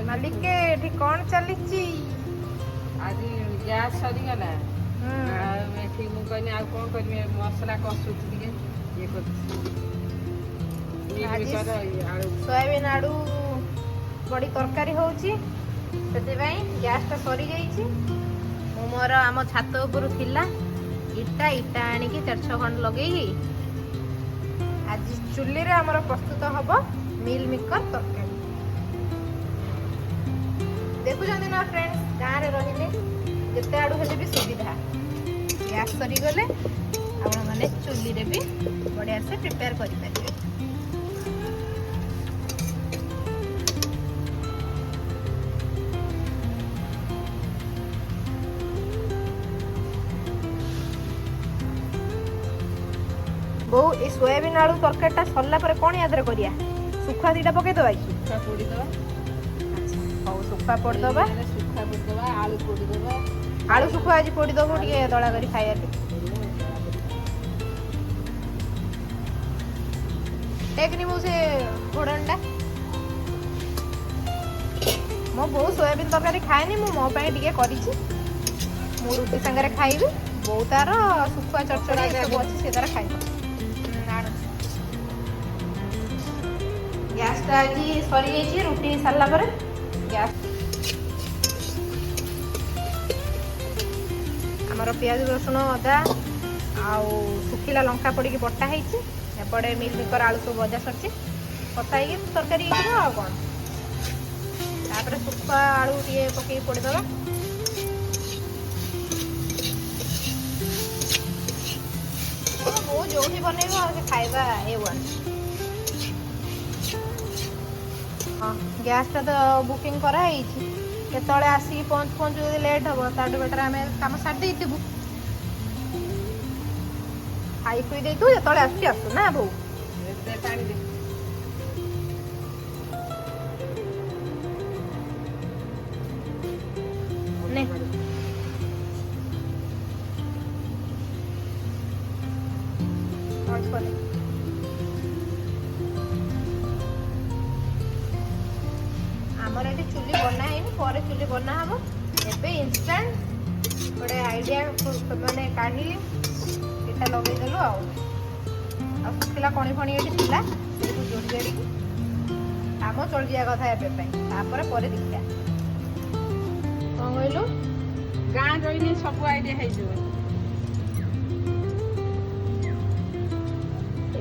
ମାଲିକେ ଏଠି କ'ଣ ଚାଲିଛି? ଆଜି ଗ୍ୟାସ୍ ସରିଗଲା। ଏଠି ମୁଁ କହିଲି ଆଉ କ'ଣ କରିବି, ମସଲା କଷୁଛି ଟିକେ ଇଏ କରୁଛି। ସୋୟାବିନ୍ ଆଳୁ ବଡ଼ି ତରକାରୀ ହେଉଛି, ସେଥିପାଇଁ ଗ୍ୟାସ୍ଟା ସରିଯାଇଛି। ମୁଁ ମୋର ଆମ ଛାତ ଉପରୁ ଥିଲା ଇଟା ଆଣିକି 4-6 ଖଣ୍ଡ ଲଗେଇକି ଆଜି ଚୁଲିରେ ଆମର ପ୍ରସ୍ତୁତ ହବ ମିଲ୍ ମିକର ତରକାରୀ। ଦେଖୁଛନ୍ତି ନା ଫ୍ରେଣ୍ଡସ୍, ଗାଁରେ ରହିଲେ ଯେତେ ଆଡୁ ହେଲେ ବି ସୁବିଧା। ଗ୍ୟାସ୍ ସରିଗଲେ ଆପଣମାନେ ଚୁଲିରେ ବି ବଢ଼ିଆ ସେ ପ୍ରିପେୟାର କରିପାରିବେ। ବୋଉ ଏ ସୋୟାବିନ୍ ଆଳୁ ତରକାରୀଟା ସରିଲା ପରେ କ'ଣ ୟା ଦେହରେ କରିବା? ଶୁଖୁଆ ଦିଟା ପକେଇଦବା କି? ଶୁଖୁଆ ପୋଡ଼ିଦବା। ହଉ ଶୁଖୁଆ ପୋଡ଼ିଦବା, ଆଳୁ ପୋଡ଼ିଦବା। ଆଳୁ ଶୁଖୁଆ ଆଜି ପୋଡ଼ିଦବୁ ଟିକେ ଦଳା କରି ଖାଇବା। ଟେକ୍ନି ମୁଁ ସେ ଘୋଡ଼ଣଟା ମୋ ବୋଉ ସୋୟାବିନ୍ ତରକାରୀ ଖାଏନି, ମୁଁ ମୋ ପାଇଁ ଟିକେ କରିଛି। ମୁଁ ରୁଟି ସାଙ୍ଗରେ ଖାଇବି, ବୋଉ ତାର ଶୁଖୁଆ ଚଡ଼ଚଡ଼ି ସବୁ ଅଛି ସେ ତାର ଖାଇବ। ଗ୍ୟାସ୍ଟା ଆଜି ସରିଯାଇଛି ରୁଟି ସାରିଲା ପରେ। ଗ୍ୟାସ୍ ଆମର ପିଆଜ ରସୁଣ ଅଦା ଆଉ ଶୁଖିଲା ଲଙ୍କା ପଡ଼ିକି ବଟା ହେଇଛି। ଏପଟେ ମିଲ୍ ମିକର ଆଳୁ ସବୁ ଭଜା ସରିଛି, କଷା ହେଇକି ତରକାରୀ ହେଇଯିବ ଆଉ କ'ଣ। ତାପରେ ଶୁଖୁଆ ଆଳୁ ଟିକେ ପକେଇକି ପୋଡ଼ିଦେବା। ବୋଉ ଯୋଉଠି ବନେଇବ ଆଉ ସେ ଖାଇବା A1। ହଁ, ଗ୍ୟାସ୍ଟା ତ ବୁକିଂ କରାହେଇଛି। କେତେବେଳେ ଆସିକି ପହଞ୍ଚୁ ଯଦି ଲେଟ୍ ହେବ, ତାଠୁ ବେଟର ଆମେ କାମ ସାରି ଦେଇଥିବୁ, ଖାଇ ଖୁଇ ଦେଇଥିବୁ, ଯେତେବେଳେ ଆସୁଛି ଆସୁ ନା ବୋଉ। ପାଣି ଦେ। ଆମର ଏଠି ଚୁଲି ବନା ହେଇନି, ପରେ ଚୁଲି ବନା ହବ। ଏବେ ଇନଷ୍ଟାଣ୍ଟ ଗୋଟେ ଆଇଡ଼ିଆ ମାନେ କାଢ଼ିଲି, ଏଇଟା ଲଗେଇଦେଲୁ। ଆଉ ଶୁଖିଲା କଣି ଫଣି ଏଠି ଥିଲା, ସେଇଠୁ ଯୋଡ଼ି ଯୋଡ଼ିକି କାମ ଚଳିଯିବା କଥା ଏବେ ପାଇଁ। ତାପରେ ପରେ ଦେଖିବା। କ'ଣ କହିଲୁ? ଗାଁ ରହିଲେ ସବୁ ଆଇଡ଼ିଆ ହେଇଯିବ।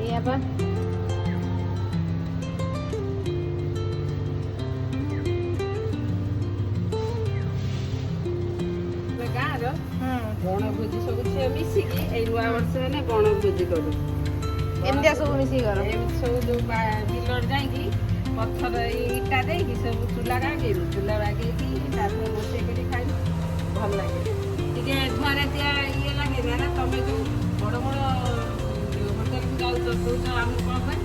ଏଇଆ ବା। ଗାଁର ବଣଭୋଜି ସବୁ ଝିଅ ମିଶିକି ଏଇ ନୂଆ ବର୍ଷ ହେଲେ ବଣଭୋଜି କରୁ। ଏମିତିଆ ସବୁ ମିଶିକି କର? ଏମିତି ସବୁ ଯୋଉ ବିଲରେ ଯାଇକି ପଥର ଇଟା ଦେଇକି ସବୁ ଚୁଲା ବାଗେଇବୁ, ଚୁଲା ବାଗେଇକି ତାପରେ ରୋଷେଇ କରି ଖାଇବୁ, ଭଲ ଲାଗେ। ଟିକେ ଘରେ ଇଏ ଲାଗେ ନା, ତମେ ଯୋଉ ବଡ଼ ବଡ଼ ହୋଟେଲକୁ ଯାଉଛ କହୁଛ ଆମକୁ କ'ଣ ପାଇଁ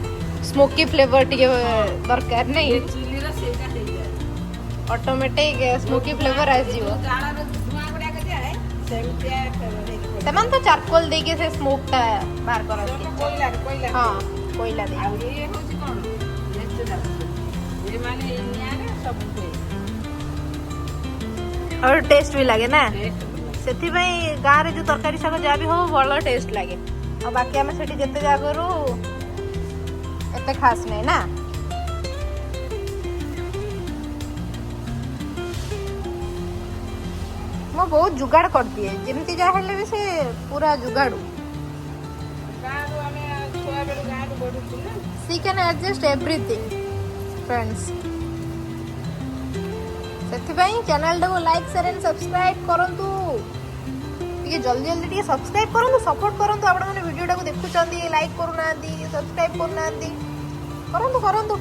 ସ୍ମୋକି ଫ୍ଲେଭର ଟିକେ ଦରକାର ନାହିଁ? ଚୁଲିର ସେଇଟା ହେଇଯାଏ, ଅଟୋମେଟିକ ସ୍ମୋକି ଫ୍ଲେଭର ଆସିଯିବ। ଜାଳର ଧୂଆଁ ଗୁଡ଼ାକ ଯାଏ ସେମିତିଆ ସେମାନେ ତ ଚାରକୋଲ ଦେଇକି ସେ ସ୍ମୋକଟା ବାହାର କରନ୍ତି। କୋଇଲା ହଁ, କୋଇଲା ଦେଇ। ଆଉ ଇଏ ହେଉଛି କ'ଣ ଏମାନେ ନିଆଁରେ ସବୁ ହୁଏ ଆଉ ଟେଷ୍ଟ ବି ଲାଗେ ନା। ସେଥିପାଇଁ ଗାଁରେ ଯୋଉ ତରକାରୀ ଶାଗ ଯାହା ବି ହଉ ଭଲ ଟେଷ୍ଟ ଲାଗେ। ଆଉ ବାକି ଆମେ ସେଠି ଯେତେ ଜାଗାରୁ ଏତେ ଖାସ୍ ନାହିଁ ନା। ମୁଁ ବହୁତ जुगाड़ କରିଦିଏ, ଯେମିତି ଯାହା ହେଲେ ବି ସେ ପୁରା जुगाड़ू। She can adjust everything, friends। ସେଥିପାଇଁ ଚ୍ୟାନେଲଟାକୁ ଲାଇକ୍ ସେୟାର ଏଣ୍ଡ ସବସ୍କ୍ରାଇବ କରନ୍ତୁ। ଟିକେ ଜଲ୍ଦି ଜଲ୍ଦି ଟିକେ ସବସ୍କ୍ରାଇବ କରନ୍ତୁ, ସପୋର୍ଟ କରନ୍ତୁ। ଆପଣମାନେ ଭିଡ଼ିଓଟାକୁ ଦେଖୁଛନ୍ତି, ଲାଇକ୍ କରୁନାହାନ୍ତି, ସବସ୍କ୍ରାଇବ କରୁନାହାନ୍ତି, କରନ୍ତୁ କରନ୍ତୁ।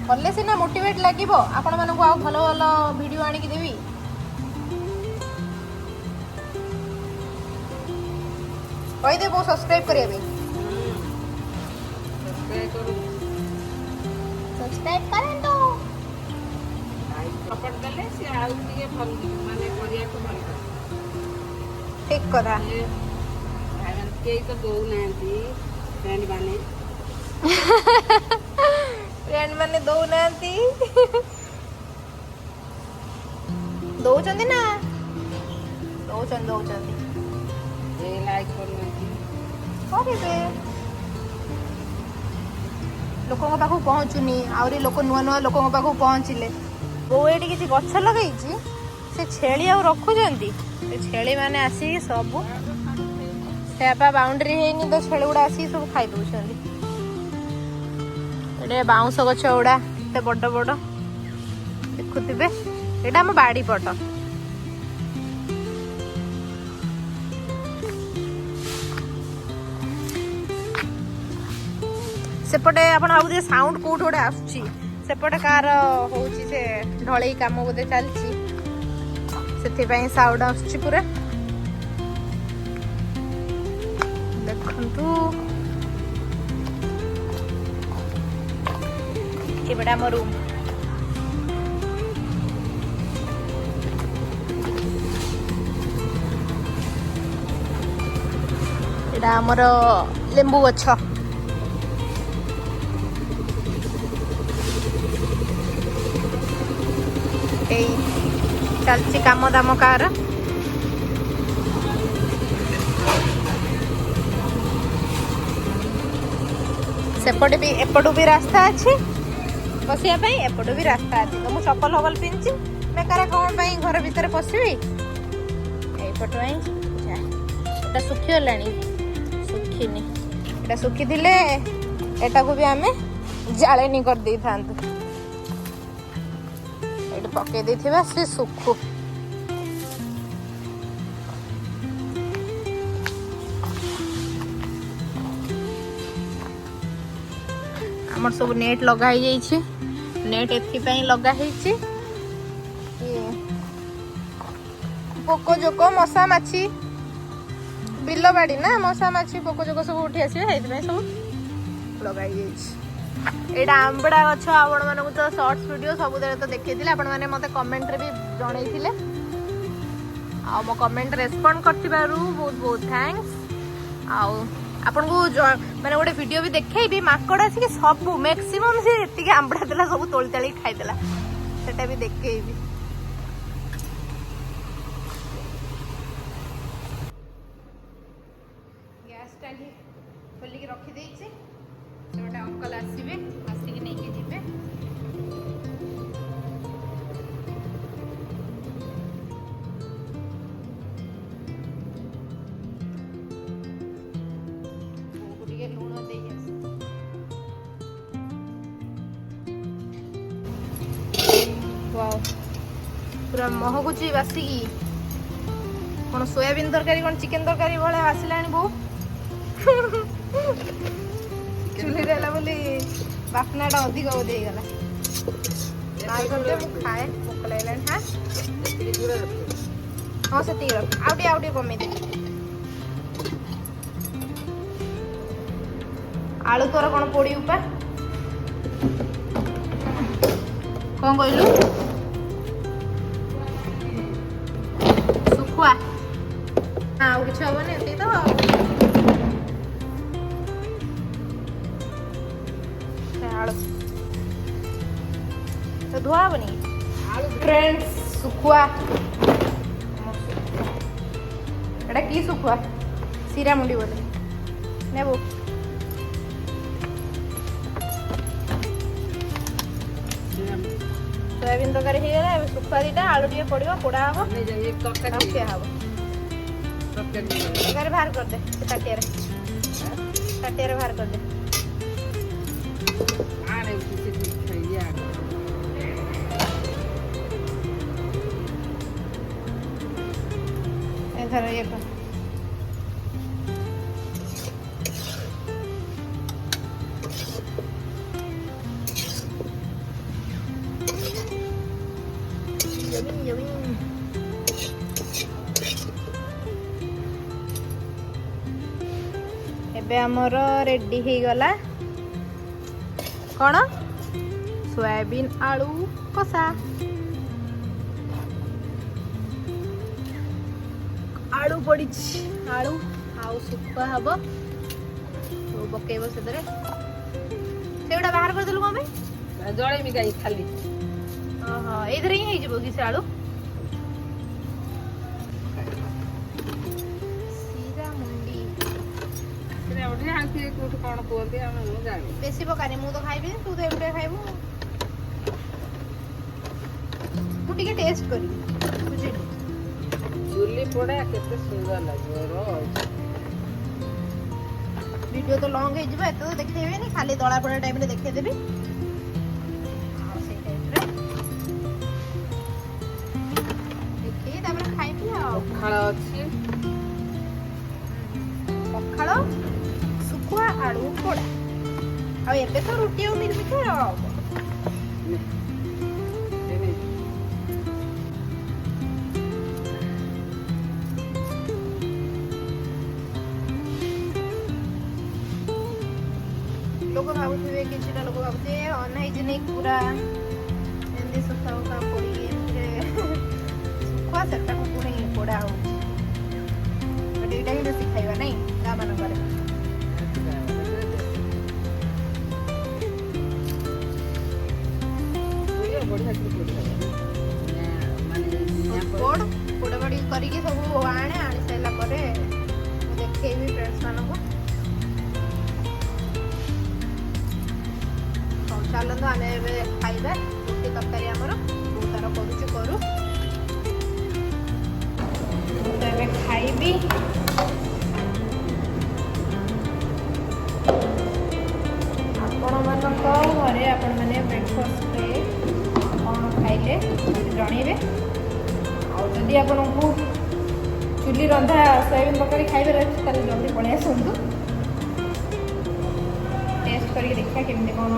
କଲେ ସିନା ମୋଟିଭେଟ୍ ଲାଗିବ, ଆପଣମାନଙ୍କୁ ଆଉ ଭଲ ଭଲ ଭିଡ଼ିଓ ଆଣିକି ଦେବି। କହିଦେ ବୋଉ ସବସ୍କ୍ରାଇବ କରିବା ପାଇଁ। ସବସ୍କ୍ରାଇବ କରନ୍ତୁ। ସପୋର୍ଟ ଦେଲେ ସେ ଆଉ ଟିକେ ଭଲ ମାନେ କରିବାକୁ ଭଲ ପାଏ। ଠିକ କଥା। କେହି ତ ଦଉନାହାନ୍ତି ଫ୍ରେଣ୍ଡ ମାନେ। फ्रेंड माने दौनांती दौचंदी ना दौचंदी ଏ ଲାଇକ୍ କରୁନାହାନ୍ତି କରିବେ ଲୋକଙ୍କ ପାଖକୁ ପହଞ୍ଚୁନି ଆହୁରି ଲୋକ ନୂଆ ନୂଆ ଲୋକଙ୍କ ପାଖକୁ ପହଞ୍ଚିଲେ ବୋଉ ଏଠି କିଛି ଗଛ ଲଗେଇଛି ସେ ଛେଳି ଆଉ ରଖୁଛନ୍ତି ସେ ଛେଳି ମାନେ ଆସିକି ସବୁ ସେପା ବାଉଣ୍ଡ୍ରି ହେଇନି ତ ଛେଳି ଗୁଡା ଆସିକି ସବୁ ଖାଇ ଦଉଛନ୍ତି ଏଠି ବାଉଁଶ ଗଛ ଗୁଡା ଏତେ ବଡ ବଡ ଦେଖୁଥିବେ ଏଇଟା ଆମ ବାଡି ପଟ सेपटे आपण भाबुथे साउंड कोठ गोटे आसुची सेपटे कार होउची से ढळई काम बोधे चलची सेथि पई साउंड आसुची पूरा देखंतु ए बडा हमर रूम एडा हमर लेंबू गछ चलची काम दाम कार सेपटे भी एपटू भी रास्ता अच्छी बसिया पाई एपटू भी रास्ता अच्छी तो मुझे चप्पल हबल पिंची मैं करे कौन पाई घर भीतर पशिबी एपटू आई एटा सुखी गलानी सुखीनी एटा सुखी थिले एटा को भी आमे जाळेनी कर देई थांतु पके देथिबा से सुखु हमर सब नेट लगा ही जाई छी नेट एथि पई लगा ही छी पोको जोको मसा माछी बिल्लो बाड़ी ना मसा माछी पोको जोको सब उठी आसी हेति पई सब लगा ही जाई छी एटा आंबड़ा गछ आपण मानकु तो शॉर्ट्स वीडियो सब देरे तो देखैथिले आपण माने मते कमेंट रे भी जणैथिले आ मो कमेंट रेस्पोंड करथिबारु बहुत बहुत थैंक्स आ आपण को माने गोटे वीडियो भी देखैबी माकड़ आसी के सब मैक्सिमम से एति के आंबड़ा देला सब तोली तळी खाइ देला सेटा भी देखैबी गैस टांगी खोली के रखी देइछि सेटा अंकल आसीबे आसी के नै के जिबे ओकुटिके लूण देई आसी वाओ पूरा महकुची बासी की कोन सोयाबीन तरकारी कोन चिकन तरकारी भले आसिलानी बो चूल्हे देला बोली बास्नाटा अधिक बोधे गला खाए भोक लगे हाँ हाँ से आउटे कमे दे आलू तोर कौन पोड़ी उपा कौन कहलु सुखुआ हाँ आउ किछ हबनी एति तो तो धुआ बनी फ्रेंड्स सुखुआ एटा की सुखुआ सीरा मुंडी बोले नेबो सोयाबीन तरकारी हो गला सुखुआ दीटा आलू टे पड़ो पोड़ा हम क्या हम तरकारी बाहर कर दे ताटिया बाहर कर दे इधर ये कर एबे हमर रेडी हो गला कौन सोयाबीन आलू कषा आलू पड़ी आलू आउ सुखुआ हम पकईब से बाहर करदेलु कौन ଜଳେଇବି ଗାଈ ଖାଲି ଓହୋ ଏଇଥିରେ ହିଁ ହେଇଯିବ କି ସେ ଆଳୁ? ସିରା ମୁଣ୍ଡି ସେଟା ଗୋଟେ ଆଉ କିଏ କୋଉଠି କଣ କୁହନ୍ତି ଆମେ ମୁଁ ଜାଣିନି। ବେଶୀ ପକାନି, ମୁଁ ତ ଖାଇବିନି, ତୁ ତ ଏକୁଟିଆ ଖାଇବୁ। ମୁଁ ଟିକେ ଟେଷ୍ଟ କରିବି, ବୁଝିଲୁ? ଚୁଲି ପୋଡ଼ା କେତେ ସୁନ୍ଦର ଲାଗିବ ର। ଭିଡ଼ିଓ ତ ଲଙ୍ଗ ହେଇଯିବ, ଏତେ ତ ଦେଖେଇବେନି, ଖାଲି ଦଳା ପୋଡ଼ା ଟାଇମରେ ଦେଖେଇଦେବି। ଆଉ ସେଇ ଟାଇମରେ ଦେଖେଇ ତାପରେ ଖାଇବି ଆଉ। ପଖାଳ ଅଛି, ପଖାଳ, ଶୁଖୁଆ ଆଳୁ ପୋଡ଼ା, ଆଉ ଏବେ ତ ରୁଟି ଆଉ ମିଲମିକର ଆଉ। ଲୋକ ଭାବୁଥିବେ, କିଛିଟା ଲୋକ ଭାବୁଥିବେ ଅନହାଇଜେନିକ ପୁରା, ଏମିତି ଶୁଖା ଶୁଖା ପୋଡ଼ି ଏମିତିରେ ଶୁଖୁଆ ସେଟାକୁ ପୁଣି ପୋଡ଼ା ହଉଛି। ବଟ୍ ଏଇଟା ହିଁ ବେଶୀ ଖାଇବା ନାଇଁ ଗାଁ ମାନଙ୍କରେ। ପୋଡ଼ାପୋଡ଼ି କରିକି ସବୁ ଆଣି ସାରିଲା ପରେ ମୁଁ ଦେଖେଇବି ଫ୍ରେଣ୍ଡସ୍ ମାନଙ୍କୁ। ହଉ ଚାଲନ୍ତୁ ଆମେ ଏବେ ଖାଇବା ରୁଟି ତରକାରୀ ଆମର। ମୁଁ ତାର କରୁଛି କରୁ, ମୁଁ ତ ଏବେ ଖାଇବି। ଆପଣମାନଙ୍କ ଘରେ ଆପଣମାନେ ବ୍ରେକଫାଷ୍ଟରେ କ'ଣ ଖାଇଲେ ମୋତେ ଜଣେଇବେ। ଆଉ ଯଦି ଆପଣଙ୍କୁ ଚୁଲି ରନ୍ଧା ସୋୟାବିନ୍ ତରକାରୀ ଖାଇବାର ଅଛି ତାହେଲେ ଜଲ୍ଦି ପଳେଇ ଆସନ୍ତୁ, ଟେଷ୍ଟ କରିକି ଦେଖିବା କେମିତି କ'ଣ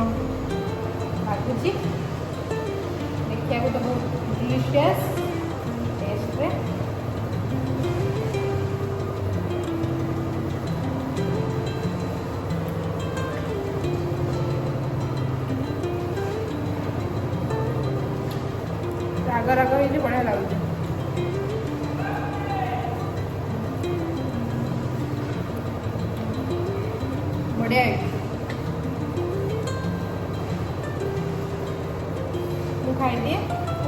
ଲାଗୁଛି। ଦେଖିବାକୁ ତ ବହୁତ ଡିଲିସିୟସ୍ ଟେଷ୍ଟରେ। ରାଗ ରାଗ ହେଇଛି, ବଢ଼ିଆ ଲାଗୁଛି। ବଢ଼ିଆ ହେଇଛି। ମୁଁ ଖାଇଦିଏ,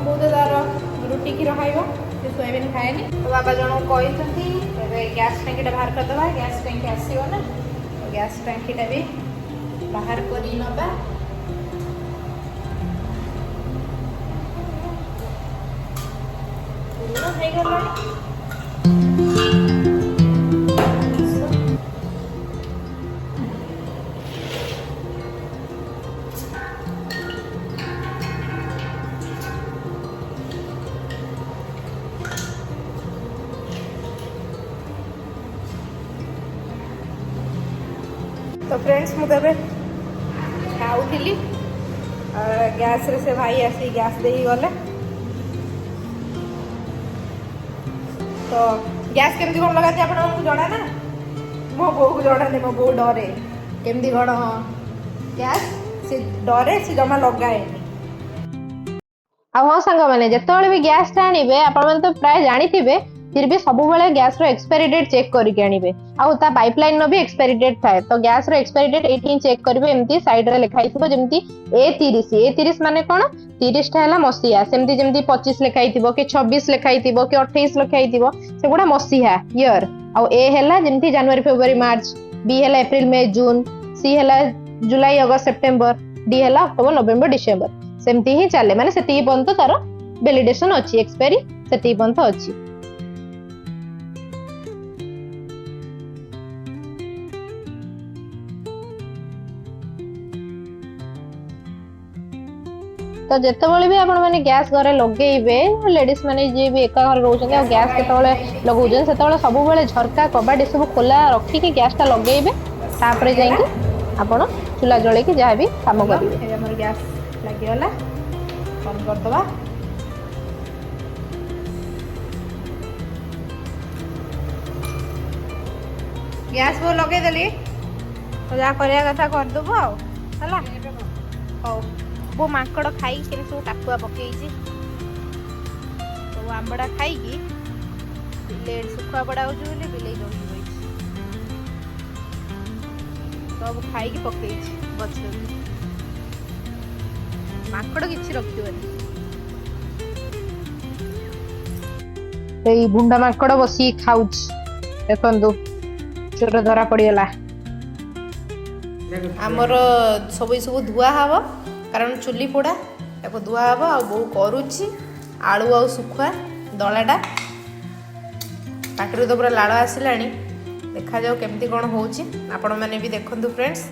ବୋଉ ତ ତାର ରୁଟି କ୍ଷୀର ଖାଇବ, ସେ ସୋୟାବିନ୍ ଖାଏନି। ତ ବାବା ଜଣଙ୍କୁ କହିଛନ୍ତି ଏବେ ଗ୍ୟାସ୍ ଟାଙ୍କିଟା ବାହାର କରିଦେବା। ଗ୍ୟାସ୍ ଟାଙ୍କି ଆସିବ ନା, ଗ୍ୟାସ୍ ଟାଙ୍କିଟା ବି ବାହାର କରି ନେବା। ହେଇଗଲାଣି। तो फ्रेंड्स ମୁଁ ଏବେ ଖାଉଥିଲି, ଗ୍ୟାସ୍ରେ ସେ ଭାଇ ଆସି ଗ୍ୟାସ୍ ଦେଇକି ଗଲେ। ତ ଗ୍ୟାସ୍ କେମିତି କ'ଣ ଲଗାନ୍ତି ଆପଣଙ୍କୁ ଜଣା ନା? ମୋ ବୋଉକୁ ଜଣାନି, ମୋ ବୋଉ ଡରେ କେମିତି କ'ଣ ଗ୍ୟାସ୍, ସେ ଡରେ, ସେ ଜମା ଲଗାଏନି। ଆଉ ହଁ ସାଙ୍ଗମାନେ, ଯେତେବେଳେ ବି ଗ୍ୟାସ୍ଟା ଆଣିବେ ଆପଣମାନେ ତ ପ୍ରାୟ ଜାଣିଥିବେ, फिर भी सब गैस एक्सपायरी डेट चेक करके आनिबे। आउ ता पाइपलाइन नो भी एक्सपायरी डेट थाए, तो गैस रो एक्सपायरी डेट एठी चेक करिवे। एमती साइड रे लिखाई थिबो जेमती A30 माने कोन 30 टा हला मसिया, सेमती जेमती 25 लिखाई थिबो कि 26 लिखाई थिबो कि 28 लिखाई थिबो, सेगुडा मसिया ईयर। आउ ए हला जेमती जनवरी फेब्रुआरी मार्च, बी हला अप्रैल मई जून, सी हला जुलाई अगस्त सेप्टेम्बर, डी हला अक्टोबर नवेम्बर डिसेम्बर, सेमती ही चले। माने सेती पर्यंत तार वैलिडेशन अछि, एक्सपायरी सेती पर्यंत अछि। तो जितेबाला भी आपण मैंने गैस घरे लगे, लेडीज मैंने जी भी एका घर रोचे और गैस के लगे से सब झरका कबाट सब खोला रखिकी गैसटा लगे, तापर जाइए आपण चूल्हा जल की जहाँ भी कम करेंगे। गैस लगिगला, बंद करदे। गैस वो लगेदेली तो जहाँ करवा कथा करदेबू आउ हौ। वो माकड़ खाई सब टाकुआ पकई सब आंबड़ा खाई सुखुआ पड़ा होले बिले दौड़ी सब खाई पकई गछ। ମାଙ୍କଡ଼ କିଛି ରଖିବନି। ଏଇ ଗୁଣ୍ଡା ମାଙ୍କଡ଼ ବସିକି ଖାଉଛି ଦେଖନ୍ତୁ, ଚୋର ଧରା ପଡ଼ିଗଲା। ଆମର ସବୁ ଧୁଆ ହବ କାରଣ ଚୁଲି ପୋଡ଼ା, ତାକୁ ଧୁଆ ହବ। ଆଉ ବୋଉ କରୁଛି ଆଳୁ ଆଉ ଶୁଖୁଆ ଦଳାଟା। ପାଟିରୁ ତ ପୁରା ଲାଳ ଆସିଲାଣି, ଦେଖାଯାଉ କେମିତି କ'ଣ ହେଉଛି, ଆପଣମାନେ ବି ଦେଖନ୍ତୁ ଫ୍ରେଣ୍ଡସ୍।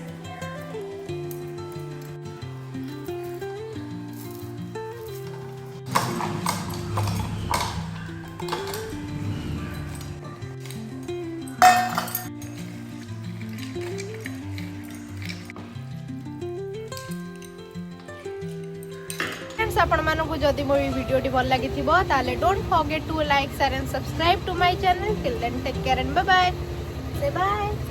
ଆପଣମାନଙ୍କୁ ଯଦି ମୋ ଭିଡ଼ିଓଟି ଭଲ ଲାଗିଥିବ ତାହେଲେ don't forget to like, share and subscribe to my channel. Till then take care and bye bye. Say bye.